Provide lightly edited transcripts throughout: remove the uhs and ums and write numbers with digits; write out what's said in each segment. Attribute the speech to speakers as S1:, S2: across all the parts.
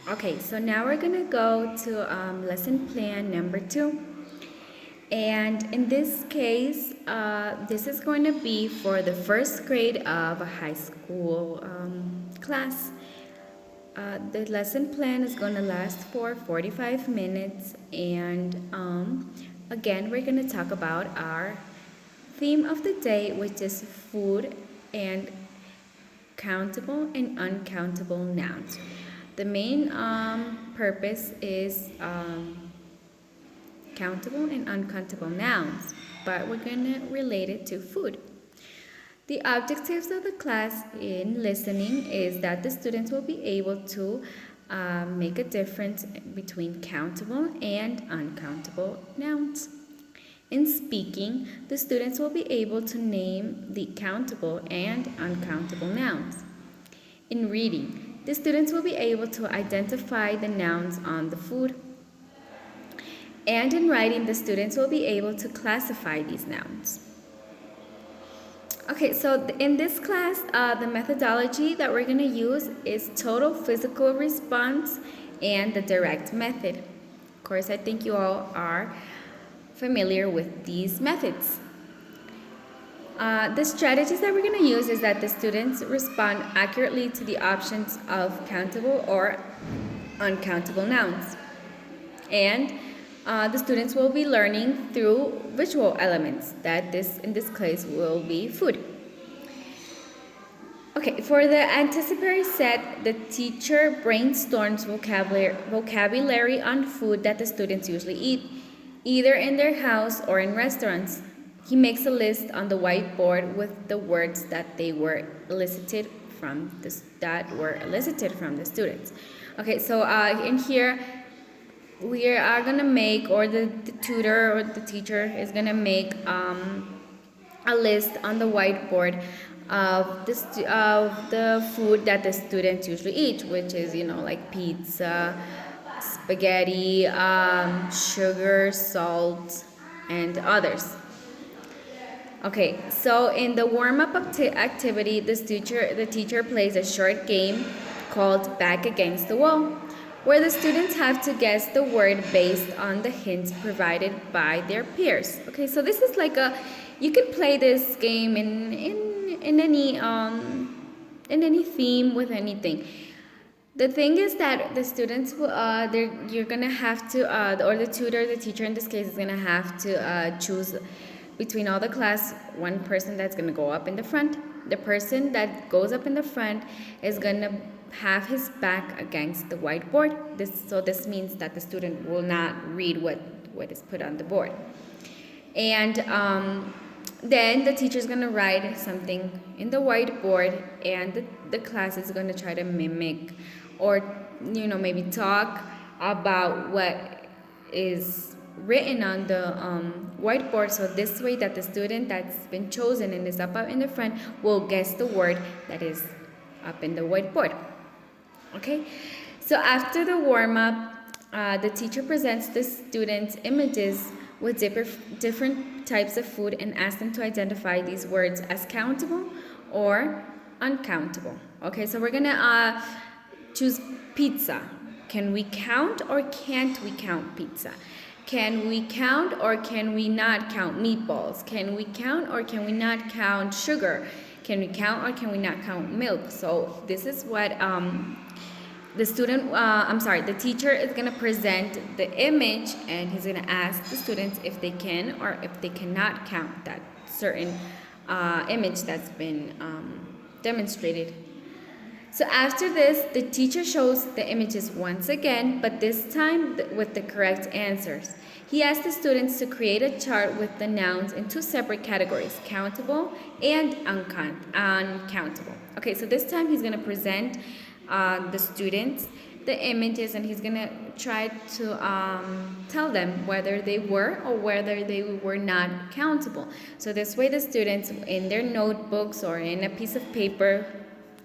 S1: Okay, so now we're gonna go to lesson plan number 2. And in this case, this is going to be for the first grade of a high school class. The lesson plan is going to last for 45 minutes, and again, we're going to talk about our theme of the day, which is food and countable and uncountable nouns. The main purpose is countable and uncountable nouns, but we're going to relate it to food. The objectives of the class in listening is that the students will be able to make a difference between countable and uncountable nouns. In speaking, the students will be able to name the countable and uncountable nouns. In reading, the students will be able to identify the nouns on the food. And in writing, the students will be able to classify these nouns. Okay, so in this class, the methodology that we're going to use is total physical response and the direct method. Of course, I think you all are familiar with these methods. The strategies that we're going to use is that the students respond accurately to the options of countable or uncountable nouns. And the students will be learning through visual elements that in this case will be food. Okay, for the anticipatory set, the teacher brainstorms vocabulary on food that the students usually eat, either in their house or in restaurants. He makes a list on the whiteboard with the words that were elicited from the students. Okay, so in here we are gonna make, or the tutor or the teacher is gonna make a list on the whiteboard of the food that the students usually eat, which is like pizza, spaghetti, sugar, salt, and others. Okay, so in the warm-up activity, the teacher plays a short game called Back Against the Wall, where the students have to guess the word based on the hints provided by their peers. Okay, so this is like you can play this game in any theme with anything. The thing is that the students you're gonna have to or the tutor, the teacher in this case, is gonna have to choose between all the class one person that's gonna go up in the front. The person that goes up in the front is gonna have his back against the whiteboard. This means that the student will not read what is put on the board. And then the teacher is going to write something in the whiteboard, and the class is going to try to mimic or maybe talk about what is written on the whiteboard. So this way that the student that's been chosen and is up in the front will guess the word that is up in the whiteboard. Okay, so after the warm-up, the teacher presents the students images with different types of food and asks them to identify these words as countable or uncountable. Okay, so we're gonna choose pizza. Can we count or can't we count pizza? Can we count or can we not count meatballs? Can we count or can we not count sugar? Can we count or can we not count milk? So this is what the teacher is going to present the image, and he's going to ask the students if they can or if they cannot count that certain image that's been demonstrated. So after this, the teacher shows the images once again, but this time with the correct answers. He asks the students to create a chart with the nouns in 2 separate categories, countable and uncountable. Okay, so this time he's going to present the students the images, and he's going to try to tell them whether they were or whether they were not countable. So this way the students in their notebooks or in a piece of paper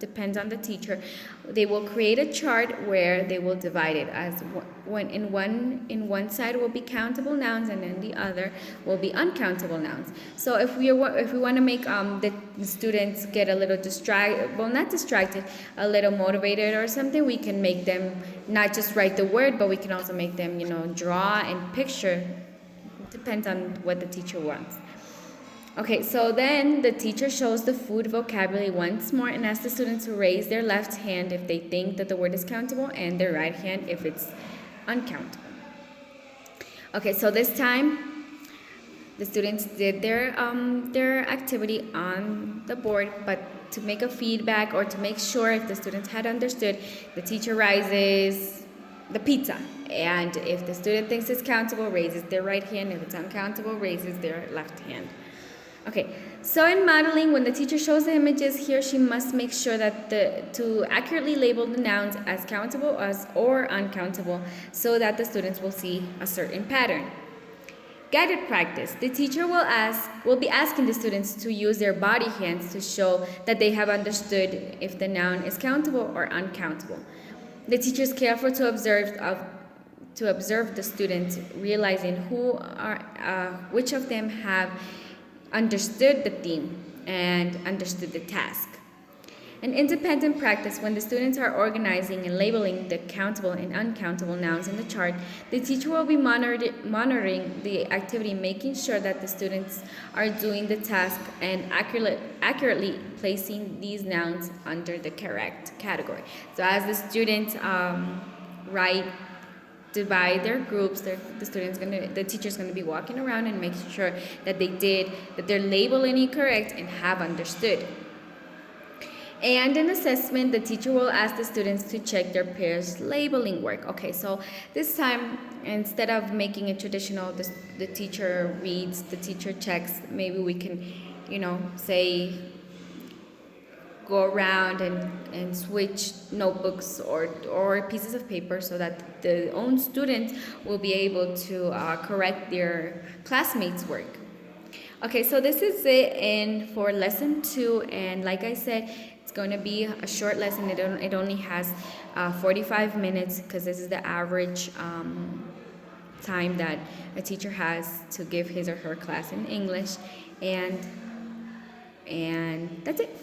S1: depends on the teacher. They will create a chart where they will divide it as when in one side will be countable nouns and in the other will be uncountable nouns. So if we want to make the students get a little not distracted, a little motivated or something, we can make them not just write the word, but we can also make them, draw and picture. Depends on what the teacher wants. Okay, so then the teacher shows the food vocabulary once more and asks the students to raise their left hand if they think that the word is countable and their right hand if it's uncountable. Okay, so this time the students did their activity on the board, but to make a feedback or to make sure if the students had understood, the teacher rises the pizza. And if the student thinks it's countable, raises their right hand. If it's uncountable, raises their left hand. Okay, so in modeling, when the teacher shows the images, he or she must make sure that to accurately label the nouns as countable or uncountable so that the students will see a certain pattern. Guided practice. The teacher will be asking the students to use their body hands to show that they have understood if the noun is countable or uncountable. The teacher is careful to observe the students, realizing which of them have understood the theme and understood the task. An independent practice. When the students are organizing and labeling the countable and uncountable nouns in the chart, the teacher will be monitoring the activity, making sure that the students are doing the task and accurately placing these nouns under the correct category. So as the students divide their groups, the teacher's going to be walking around and making sure that they're labeling it correct and have understood. And in assessment, the teacher will ask the students to check their pairs labeling work. Okay, so this time, instead of making it traditional, the teacher reads, the teacher checks, maybe we can, say, go around and switch notebooks or pieces of paper so that the own students will be able to correct their classmates' work. Okay, so this is it for lesson 2, and like I said, it's going to be a short lesson. It only has 45 minutes because this is the average time that a teacher has to give his or her class in English, and that's it.